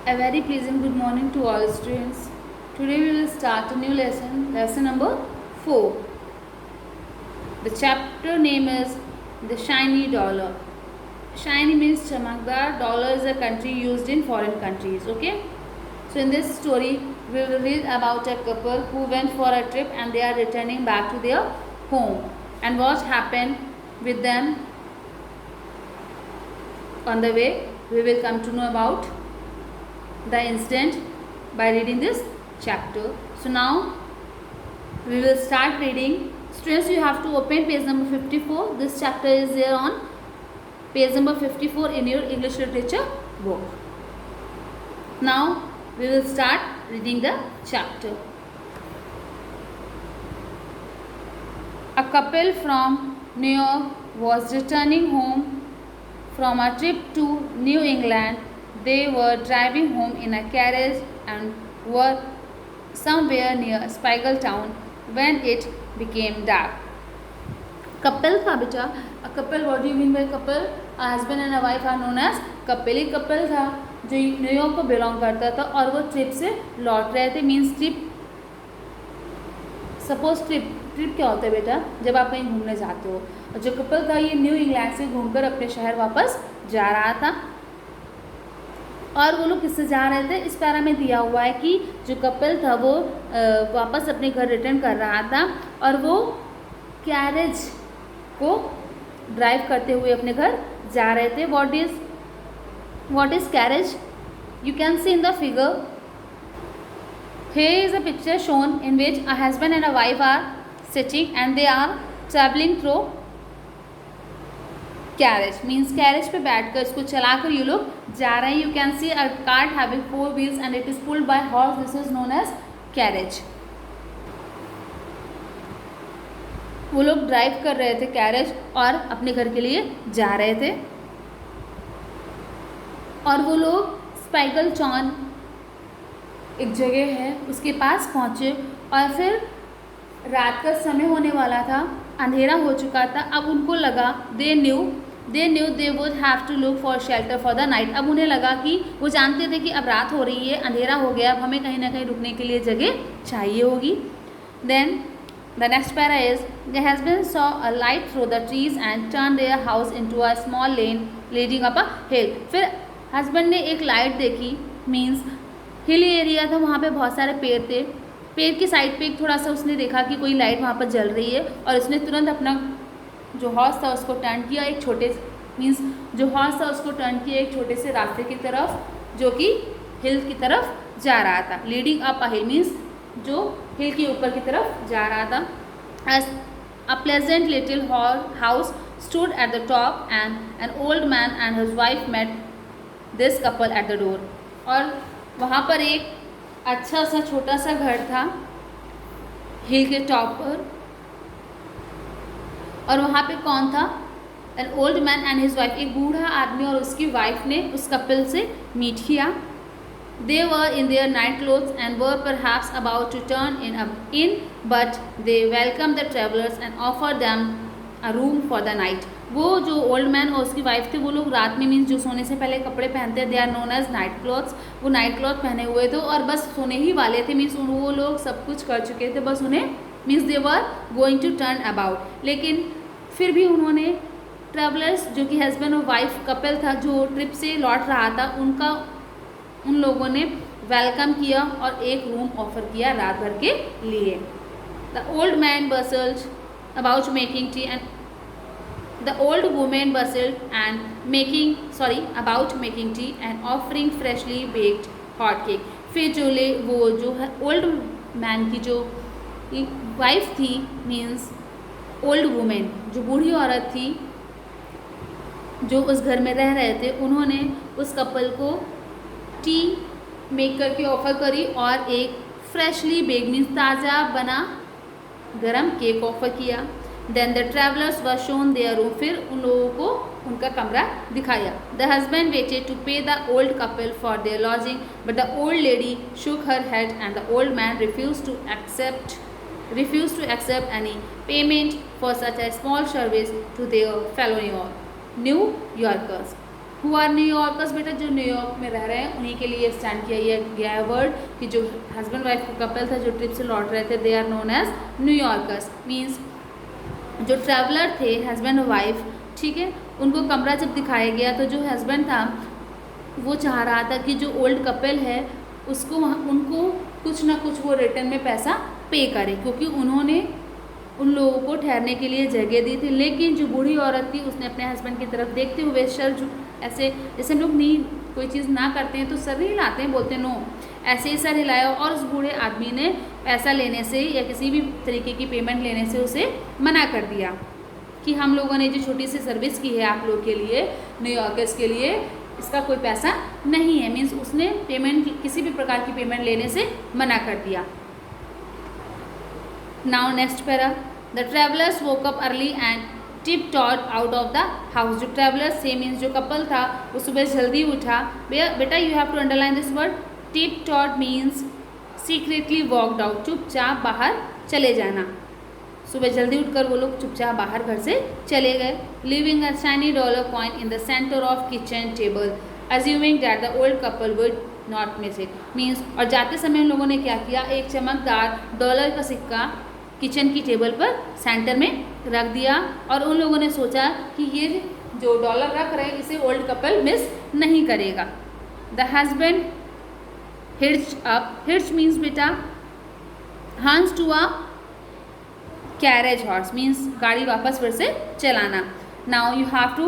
A very pleasant good morning to all students. Today we will start a new lesson number 4. The chapter name is The Shiny Dollar. Shiny means chamakdar, dollar is a country used in foreign countries, okay? So in this story, we will read about a couple who went for a trip and they are returning back to their home. And what happened with them on the way, we will come to know about the incident by reading this chapter. So now we will start reading. Students, you have to open page number 54. This chapter is there on page number 54 in your English literature book. Now we will start reading the chapter. A couple from New York was returning home from a trip to New England. They were driving home in a carriage and were somewhere near Spiegel Town when it became dark. Couple था बेटा. A couple, what do you mean by couple? A husband and a wife are known as couple. एक couple था जो New York को belong करता था और वो ट्रिप से लौट रहे थे. मीन्स ट्रिप, सपोज ट्रिप क्या होता है बेटा? जब आप कहीं घूमने जाते हो. और जो कपल था ये न्यू इंग्लैंड से घूमकर अपने शहर वापस जा रहा था. और वो लोग किससे जा रहे थे? इस पैरा में दिया हुआ है कि जो कपल था वो वापस अपने घर रिटर्न कर रहा था और वो कैरेज को ड्राइव करते हुए अपने घर जा रहे थे. What is carriage? You can see in the figure. Here is a picture shown in which a husband and a wife are sitting and they are traveling through carriage. Means carriage पे बैठकर इसको चलाकर ये लोग जा रहे हैं. You can see a cart having 4 wheels and it is pulled by horse. This is known as carriage. वो लोग ड्राइव कर रहे थे कैरेज और अपने घर के लिए जा रहे थे. और वो लोग स्पाइगल टाउन एक जगह है उसके पास पहुँचे और फिर रात का समय होने वाला था, अंधेरा हो चुका था. अब उनको लगा they knew they would have to look for shelter for the night. अब उन्हें लगा कि वो जानते थे कि अब रात हो रही है, अंधेरा हो गया, अब हमें कहीं ना कहीं रुकने के लिए जगह चाहिए होगी. Then the next para is the husband saw a light through the trees and turn their house into a small lane leading up a hill. फिर हस्बैंड ने एक लाइट देखी. मीन्स हिली एरिया था, वहाँ पे बहुत सारे पेड़ थे. पेड़ की साइड पे एक थोड़ा सा उसने देखा कि कोई लाइट वहाँ पर जल रही है और उसने तुरंत अपना जो हॉर्स था उसको टर्न किया एक छोटे छोटे से रास्ते की तरफ जो कि हिल की तरफ जा रहा था. Leading up a hill means जो हिल के ऊपर की तरफ जा रहा था. As a pleasant little house stood at the top and an old man and his wife met this couple at the door. और वहाँ पर एक अच्छा सा छोटा सा घर था हिल के टॉप पर. और वहाँ पे कौन था? N old man and his wife. एक बूढ़ा आदमी और उसकी वाइफ ने उस कपल से मीट किया. They were in their night clothes and were perhaps about to turn in but they welcome the travellers and offer them a room for the night. वो जो ओल्ड मैन और उसकी wife थे वो लोग रात में मीन्स जो सोने से पहले कपड़े पहनते हैं, they are known as night clothes. वो नाइट क्लॉथ पहने हुए थे और बस सोने ही वाले थे. मीन्स वो लोग सब कुछ कर चुके थे, बस उन्हें means they were going to turn about. लेकिन फिर भी उन्होंने ट्रैवलर्स जो कि हस्बैंड और वाइफ कपल था जो ट्रिप से लौट रहा था उन लोगों ने वेलकम किया और एक रूम ऑफर किया रात भर के लिए. The old man bustled about making tea and the old woman bustled about making tea and offering freshly baked hot cake. फिर वो जो है ओल्ड मैन की जो वाइफ थी मीन्स ओल्ड वुमेन जो बूढ़ी औरत थी जो उस घर में रह रहे थे, उन्होंने उस कपल को टी मेक करके ऑफ़र करी और एक फ्रेशली बेक मीन्स ताज़ा बना गरम केक ऑफ़र किया. Then the travellers were shown their room. फिर उन लोगों को उनका कमरा दिखाया. The husband waited to pay the old couple for their lodging but the old lady shook her head and the old man refused to accept any payment for such a small service to their fellow New Yorkers. Who are New Yorkers, बेटा जो New York में रह रहे हैं उन्हीं के लिए stand किया गया है वर्ड कि जो हस्बैंड वाइफ का कपल था जो ट्रिप से लौट रहे थे, they are known as New Yorkers. Means जो ट्रैवलर थे हस्बैंड और वाइफ, ठीक है, उनको कमरा जब दिखाया गया तो जो हस्बैंड था वो चाह रहा था कि जो ओल्ड कपल है उसको उनको कुछ ना कुछ वो रिटर्न में पैसा पे करे, क्योंकि उन्होंने उन लोगों को ठहरने के लिए जगह दी थी। लेकिन जो बूढ़ी औरत थी उसने अपने हस्बैंड की तरफ देखते हुए सर ऐसे जैसे हम लोग नहीं कोई चीज़ ना करते हैं तो सर हिलाते हैं, बोलते नो, ऐसे ही सर हिलाया और उस बूढ़े आदमी ने पैसा लेने से या किसी भी तरीके की पेमेंट लेने से उसे मना कर दिया कि हम लोगों ने जो छोटी सी सर्विस की है आप लोग के लिए, न्यूयॉर्कर्स के लिए, इसका कोई पैसा नहीं है। मीन्स उसने पेमेंट किसी भी प्रकार की पेमेंट लेने से मना कर दिया। Now next para, the travellers woke up early and tiptoed out of the house. जो ट्रैवलर्स से मीन्स जो कपल था वो सुबह जल्दी उठा। बेटा you have to underline this word, tiptoed means secretly walked out, चुपचाप बाहर चले जाना। सुबह जल्दी उठकर वो लोग चुपचाप बाहर घर से चले गए। Living a shiny dollar coin in the centre of kitchen table, assuming that the old couple would not miss it. Means और जाते समय उन लोगों ने क्या किया, एक चमकदार डॉलर का सिक्का किचन की टेबल पर सेंटर में रख दिया और उन लोगों ने सोचा कि ये जो डॉलर रख रहे हैं इसे ओल्ड कपल मिस नहीं करेगा। The husband hitch up, hitch means बेटा harness to a carriage horse, means गाड़ी वापस फिर से चलाना। Now you have to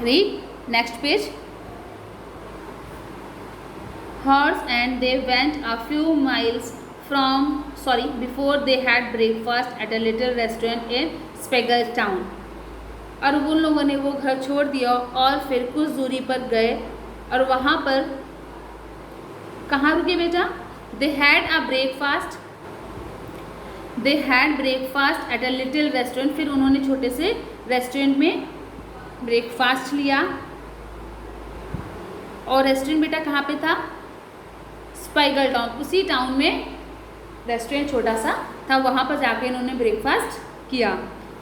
read next page. Horse and they went a few miles before they had breakfast at a little restaurant in Spegel town। और उन लोगों ने वो घर छोड़ दिया और फिर कुछ दूरी पर गए और वहाँ पर कहाँ रुके बेटा, they had breakfast at a little restaurant, फिर उन्होंने छोटे से रेस्टोरेंट में ब्रेकफास्ट लिया। और रेस्टोरेंट बेटा कहाँ पे था, स्पाइगल टाउन, उसी टाउन में रेस्टोरेंट छोटा सा था, वहाँ पर जाके इन्होंने ब्रेकफास्ट किया।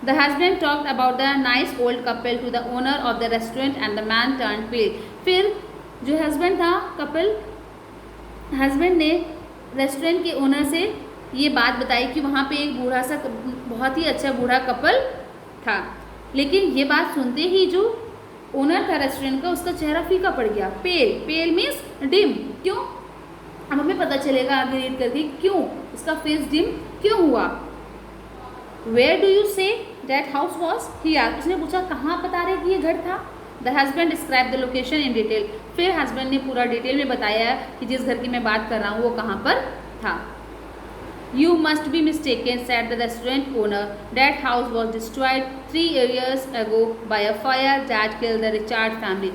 The husband talked about the nice old couple to the owner of the restaurant and the man turned pale. फिर जो हस्बैंड था हस्बैंड ने रेस्टोरेंट के ओनर से ये बात बताई कि वहाँ पे एक बूढ़ा सा बहुत ही अच्छा बूढ़ा कपल था। लेकिन ये बात सुनते ही जो ओनर था रेस्टोरेंट का उसका चेहरा फीका पड़ गया। पेल मीन्स डिम। क्यों, अब हमें पता चलेगा आगे रीड करके क्यों उसका फेस डिम क्यों हुआ। Where do you say that house was here, उसने पूछा कहाँ बता रहे कि ये घर था। The husband describe the location in detail, फिर हस्बैंड ने पूरा डिटेल में बताया कि जिस घर की मैं बात कर रहा हूँ वो कहाँ पर था। You must be mistaken said the restaurant owner, that house was destroyed 3 years ago by a fire that killed the Richard family.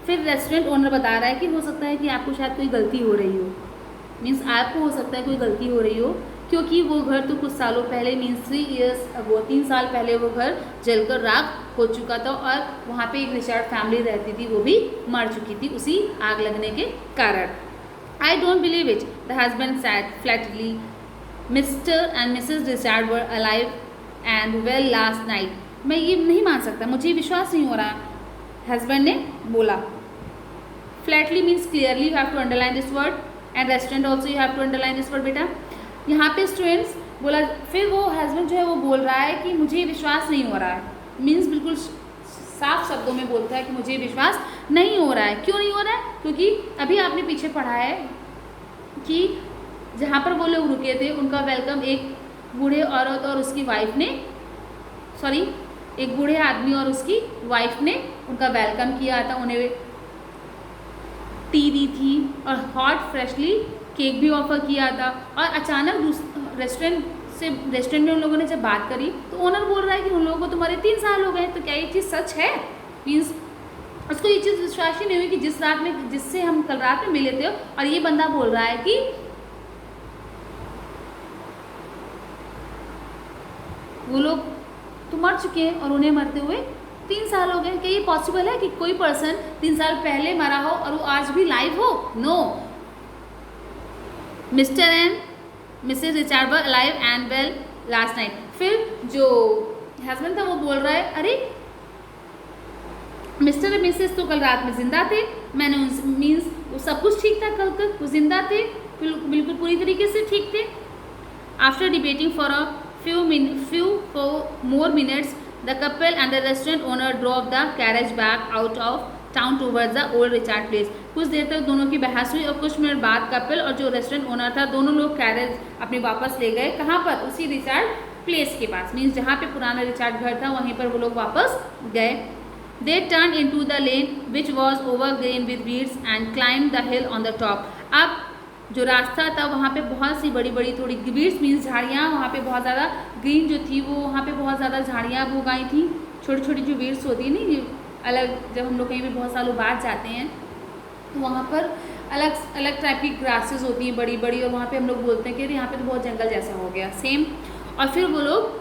फिर रेस्टोरेंट ओनर बता रहा है कि हो सकता है कि आपको शायद कोई गलती हो रही हो, मीन्स आपको हो सकता है कोई गलती हो रही हो, क्योंकि वो घर तो कुछ सालों पहले मीन्स 3 years ago 3 साल पहले वो घर जलकर राख हो चुका था और वहाँ पे एक रिचार्ड फैमिली रहती थी, वो भी मर चुकी थी उसी आग लगने के कारण। I don't believe it, the husband said flatly, mister and missus Richard were alive and well last night. मैं ये नहीं मान सकता, मुझे विश्वास नहीं हो रहा, हस्बैंड ने बोला। Flatly means clearly, you have to underline this word, and restaurant also you have to underline this word बेटा। यहाँ पे स्टूडेंट्स बोला, फिर वो हस्बैंड जो है वो बोल रहा है कि मुझे विश्वास नहीं हो रहा है, मीन्स बिल्कुल साफ शब्दों में बोलता है कि मुझे विश्वास नहीं हो रहा है। क्यों नहीं हो रहा है, क्योंकि अभी आपने पीछे पढ़ा है कि जहाँ पर वो लोग रुके थे उनका वेलकम एक बूढ़े औरत और उसकी वाइफ ने, एक बूढ़े आदमी और उसकी वाइफ ने उनका वेलकम किया था, उन्हें टी दी थी और हॉट फ्रेशली केक भी ऑफर किया था। और अचानक रेस्टोरेंट में उन लोगों ने जब बात करी तो ओनर बोल रहा है कि उन लोगों को तुम्हारे 3 साल हो गए, तो क्या ये चीज़ सच है। मीन्स उसको ये चीज़ विश्वास ही नहीं हुई कि जिस रात में जिससे हम कल रात में मिले थे और ये बंदा बोल रहा है कि वो लोग तो मर चुके हैं और उन्हें मरते हुए 3 साल हो गए। क्या ये पॉसिबल है कि कोई पर्सन 3 साल पहले मरा हो और वो आज भी लाइव हो? No. Mister and missus Richard were alive and well last night. फिर जो हस्बैंड था वो बोल रहा है, अरे मिस्टर और मिसेस तो कल रात में जिंदा थे, मैंने उन मीन्स वो सब कुछ ठीक था, कल तक वो जिंदा थे, बिल्कुल पूरी तरीके से ठीक थे। After debating for a few more minutes, the couple and the restaurant owner drove the carriage back out of town towards the old Richard place. कुछ देर तक दोनों की बहस हुई और कुछ मिनट बाद कपल और जो रेस्टोरेंट ओनर था दोनों लोग कैरेज अपने वापस ले गए। कहाँ पर? उसी रिचार्ड प्लेस के पास, मीन्स जहाँ पे पुराना रिचार्ड घर था वहीं पर वो लोग वापस गए। They turned into the lane which was overgrown with weeds and climbed the hill on the top. अब जो रास्ता था वहाँ पे बहुत सी बड़ी बड़ी थोड़ी वीड्स मीन्स झाड़ियाँ, वहाँ पे बहुत ज़्यादा ग्रीन जो थी वो वहाँ पे बहुत ज़्यादा झाड़ियाँ वो उगाई थी, छोटी छोटी जो वीड्स होती है नहीं, अलग जब हम लोग कहीं भी बहुत सालों बाद जाते हैं तो वहाँ पर अलग अलग टाइप की ग्रासेस होती हैं बड़ी बड़ी, और वहाँ पे हम लोग बोलते हैं कि यहाँ पे तो बहुत जंगल जैसा हो गया सेम। और फिर वो लोग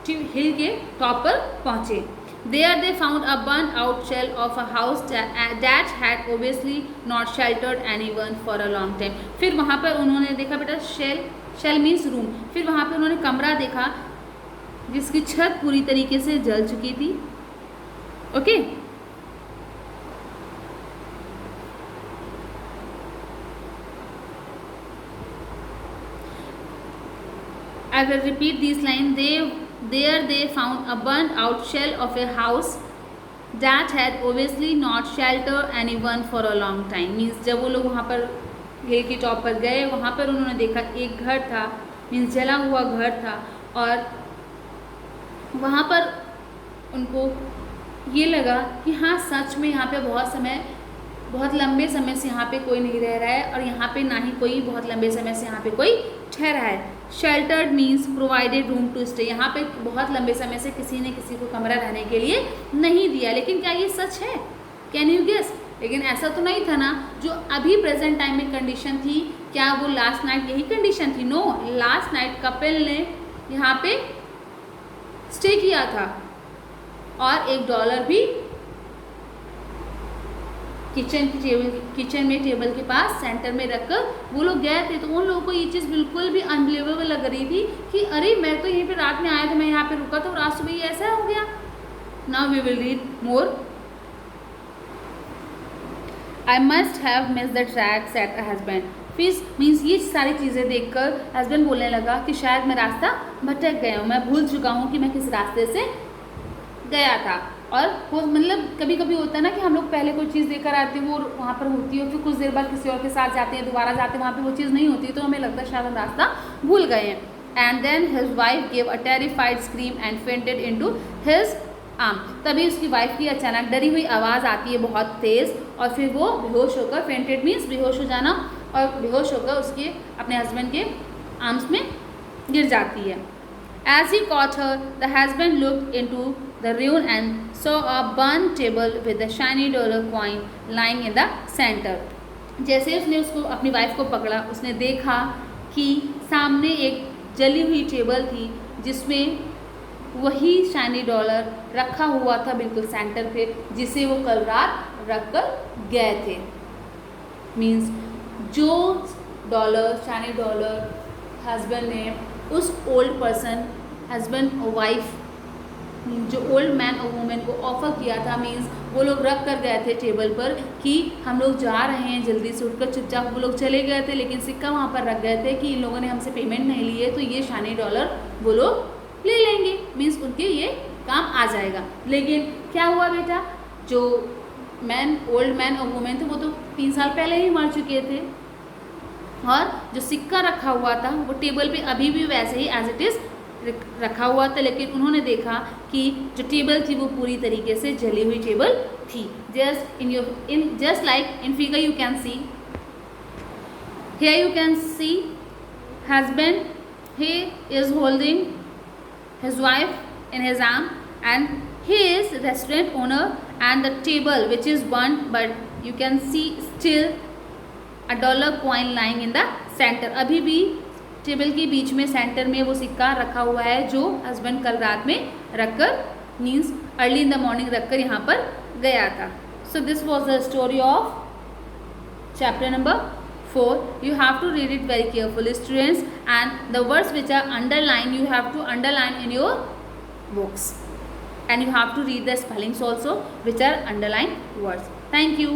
हिल के टॉप पर पहुँचे। There they found a burnt out shell of a house that had obviously not sheltered anyone for a long time. फिर वहाँ पर उन्होंने देखा बेटा शेल मीन्स रूम, फिर वहाँ पर उन्होंने कमरा देखा जिसकी छत पूरी तरीके से जल चुकी थी। Okay I will repeat these lines. There they found a burnt out shell of a house that had obviously not sheltered anyone for a long time. Means जब वो लोग वहाँ पर हिल की टॉप पर गए वहाँ पर उन्होंने देखा एक घर था, मीन्स जला हुआ घर था, और वहाँ पर उनको ये लगा कि हाँ सच में यहाँ पे बहुत लंबे समय से यहाँ पे कोई नहीं रह रहा है, और यहाँ पे ना ही कोई बहुत लंबे समय से यहाँ पे कोई ठहरा है। Sheltered means provided room to stay, यहाँ पे बहुत लंबे समय से किसी ने किसी को कमरा रहने के लिए नहीं दिया। लेकिन क्या ये सच है? Can you guess? लेकिन ऐसा तो नहीं था ना, जो अभी प्रेजेंट टाइम में कंडीशन थी, क्या वो लास्ट नाइट यही कंडीशन थी? नो, लास्ट नाइट कपल ने यहाँ पे स्टे किया था और $1 भी किचन में टेबल के पास सेंटर में रखकर वो लोग गए थे। तो उन लोगों को ये चीज़ बिल्कुल भी अनबिलीवेबल लग रही थी कि अरे मैं तो यहीं पे रात में आया था, मैं यहाँ पे रुका था और आज सुबह ये ऐसा हो गया। Now we will read more. I must have missed the track set a husband. फिर मीन्स ये सारी चीज़ें देखकर हस्बैंड बोलने लगा कि शायद मैं रास्ता भटक गया हूँ, मैं भूल चुका हूँ कि मैं किस रास्ते से गया था। और वो मतलब कभी कभी होता है ना कि हम लोग पहले कोई चीज़ देखकर आते हैं, वो वहाँ पर होती है, फिर कुछ देर बाद किसी और के साथ जाते हैं, दोबारा जाते हैं, वहाँ पे वो चीज़ नहीं होती, तो हमें लगता है शायद हम रास्ता भूल गए हैं। And then his wife gave a terrified scream and fainted into his arm. तभी उसकी वाइफ की अचानक डरी हुई आवाज़ आती है बहुत तेज़, और फिर वो बेहोश होकर, फेंटेड मीन्स बेहोश हो जाना, और बेहोश होकर उसके अपने हस्बैंड के आर्म्स में गिर जाती है। As he caught her, the husband looked into the ruin and saw a burnt table with a shiny dollar coin lying in the center. जैसे उसने उसको अपनी वाइफ को पकड़ा, उसने देखा कि सामने एक जली हुई टेबल थी जिसमें वही शाइनी डॉलर रखा हुआ था बिल्कुल सेंटर पे, जिसे वो कल रात रख कर गए थे। मीन्स जो डॉलर, शाइनी डॉलर हस्बैंड ने उस ओल्ड पर्सन, हस्बैंड और वाइफ, जो ओल्ड मैन और वुमेन को ऑफर किया था, मीन्स वो लोग रख कर गए थे टेबल पर कि हम लोग जा रहे हैं, जल्दी से उठकर चुपचाप वो लोग चले गए थे, लेकिन सिक्का वहाँ पर रख गए थे कि इन लोगों ने हमसे पेमेंट नहीं ली है तो ये शाइनी डॉलर वो लोग ले लेंगे, मीन्स उनके ये काम आ जाएगा। लेकिन क्या हुआ बेटा, जो ओल्ड मैन और वुमेन थे वो तो 3 साल पहले ही मर चुके थे, और जो सिक्का रखा हुआ था वो टेबल पे अभी भी वैसे ही एज इट इज़ रखा हुआ था। लेकिन उन्होंने देखा कि जो टेबल थी वो पूरी तरीके से जली हुई टेबल थी। Just like in figure you can see, here you can see husband, he is holding his wife in his arm and he is restaurant owner and the table which is burn, but you can see still a dollar coin lying in the centre. अभी भी table के बीच में centre में वो सिक्का रखा हुआ है जो हस्बैंड कल रात में रखकर, means early in the morning रखकर यहाँ पर गया था। So this was the story of chapter number 4. You have to read it very carefully students, and the words which are underlined you have to underline in your books. and you have to read the spellings also which are underlined words. Thank you.